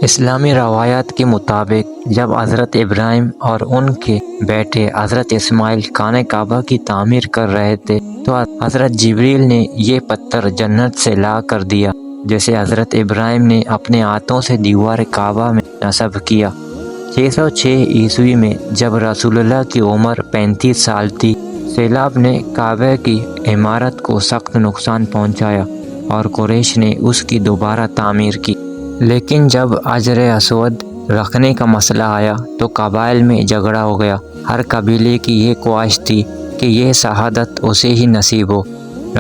اسلامی روایات کے مطابق جب حضرت ابراہیم اور ان کے بیٹے حضرت اسماعیل خانہ کعبہ کی تعمیر کر رہے تھے تو حضرت جبریل نے یہ پتھر جنت سے لا کر دیا، جسے حضرت ابراہیم نے اپنے ہاتھوں سے دیوار کعبہ میں نصب کیا۔ 606 عیسوی میں جب رسول اللہ کی عمر 35 سال تھی، سیلاب نے کعبہ کی عمارت کو سخت نقصان پہنچایا اور قریش نے اس کی دوبارہ تعمیر کی۔ لیکن جب حجر اسود رکھنے کا مسئلہ آیا تو قبائل میں جھگڑا ہو گیا۔ ہر قبیلے کی یہ خواہش تھی کہ یہ شہادت اسے ہی نصیب ہو۔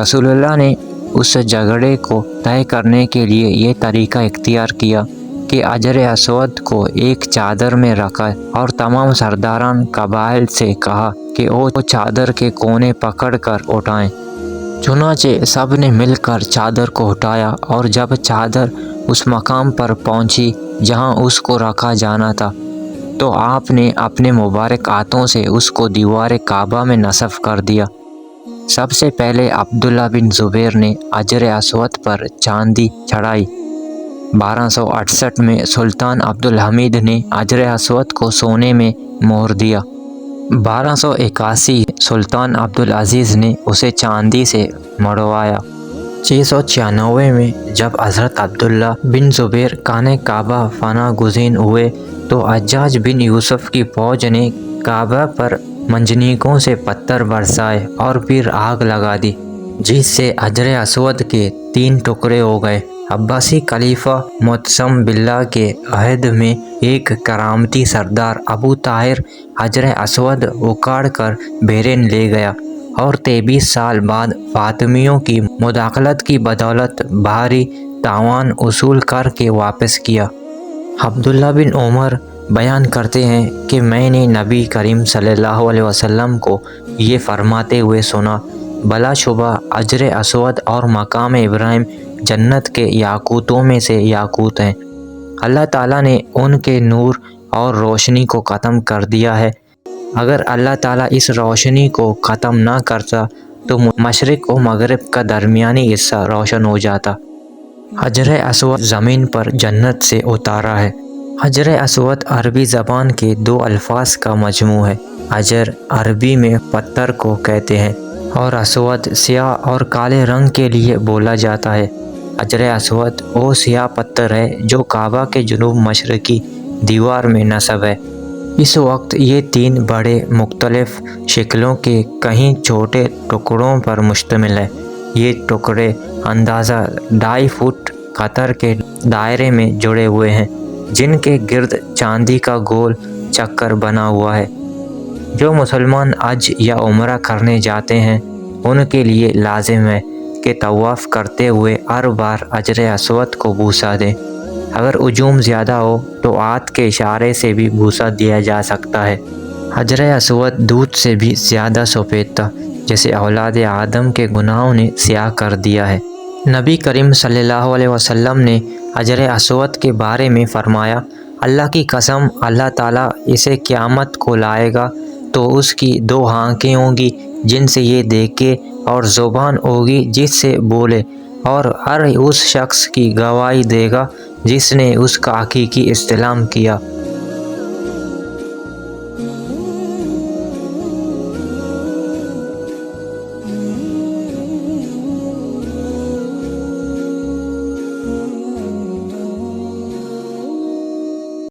رسول اللہ نے اس جھگڑے کو طے کرنے کے لیے یہ طریقہ اختیار کیا کہ حجر اسود کو ایک چادر میں رکھا اور تمام سرداران قبائل سے کہا کہ وہ چادر کے کونے پکڑ کر اٹھائیں۔ چنانچہ سب نے مل کر چادر کو اٹھایا، اور جب چادر اس مقام پر پہنچی جہاں اس کو رکھا جانا تھا تو آپ نے اپنے مبارک ہاتھوں سے اس کو دیوار کعبہ میں نصب کر دیا۔ سب سے پہلے عبداللہ بن زبیر نے حجر اسود پر چاندی چڑھائی۔ 1268 میں سلطان عبدالحمید نے حجر اسود کو سونے میں مہر دیا۔ 1281 سلطان عبدالعزیز نے اسے چاندی سے مڑوایا۔ 696 میں جب حضرت عبداللہ بن زبیر خانہ کعبہ پناہ گزین ہوئے تو حجاج بن یوسف کی فوج نے کعبہ پر منجنیقوں سے پتھر برسائے اور پھر آگ لگا دی، جس سے حجر اسود کے 3 ٹکڑے ہو گئے۔ عباسی خلیفہ معتصم باللہ کے عہد میں ایک کرامتی سردار ابو طاہر حجر اسود اکھاڑ کر بحرین لے گیا اور 23 سال بعد فاطمیوں کی مداخلت کی بدولت بحری تاوان وصول کر کے واپس کیا۔ عبداللہ بن عمر بیان کرتے ہیں کہ میں نے نبی کریم صلی اللہ علیہ وسلم کو یہ فرماتے ہوئے سنا، بلا شبہ حجر اسود اور مقام ابراہیم جنت کے یاقوتوں میں سے یاقوت ہیں۔ اللہ تعالیٰ نے ان کے نور اور روشنی کو ختم کر دیا ہے۔ اگر اللہ تعالیٰ اس روشنی کو ختم نہ کرتا تو مشرق و مغرب کا درمیانی حصہ روشن ہو جاتا۔ حجر اسود زمین پر جنت سے اتارا ہے۔ حجر اسود عربی زبان کے 2 الفاظ کا مجموع ہے۔ حجر عربی میں پتھر کو کہتے ہیں اور اسود سیاہ اور کالے رنگ کے لیے بولا جاتا ہے۔ حجر اسود وہ سیاہ پتھر ہے جو کعبہ کے جنوب مشرقی دیوار میں نصب ہے۔ اس وقت یہ 3 بڑے مختلف شکلوں کے کہیں چھوٹے ٹکڑوں پر مشتمل ہے۔ یہ ٹکڑے اندازہ 2.5 فٹ قطر کے دائرے میں جڑے ہوئے ہیں، جن کے گرد چاندی کا گول چکر بنا ہوا ہے۔ جو مسلمان حج یا عمرہ کرنے جاتے ہیں ان کے لیے لازم ہے کہ طواف کرتے ہوئے ہر بار حجر اسود کو بوسہ دیں۔ اگر ہجوم زیادہ ہو تو ہاتھ کے اشارے سے بھی بوسہ دیا جا سکتا ہے۔ حجر اسود دودھ سے بھی زیادہ سفید تھا، جسے اولاد آدم کے گناہوں نے سیاہ کر دیا ہے۔ نبی کریم صلی اللہ علیہ وسلم نے حجر اسود کے بارے میں فرمایا، اللہ کی قسم، اللہ تعالیٰ اسے قیامت کو لائے گا تو اس کی 2 آنکھیں ہوں گی جن سے یہ دیکھے، اور زبان ہوگی جس سے بولے، اور ہر اس شخص کی گواہی دے گا جس نے اس کا حقیقی استلام کیا۔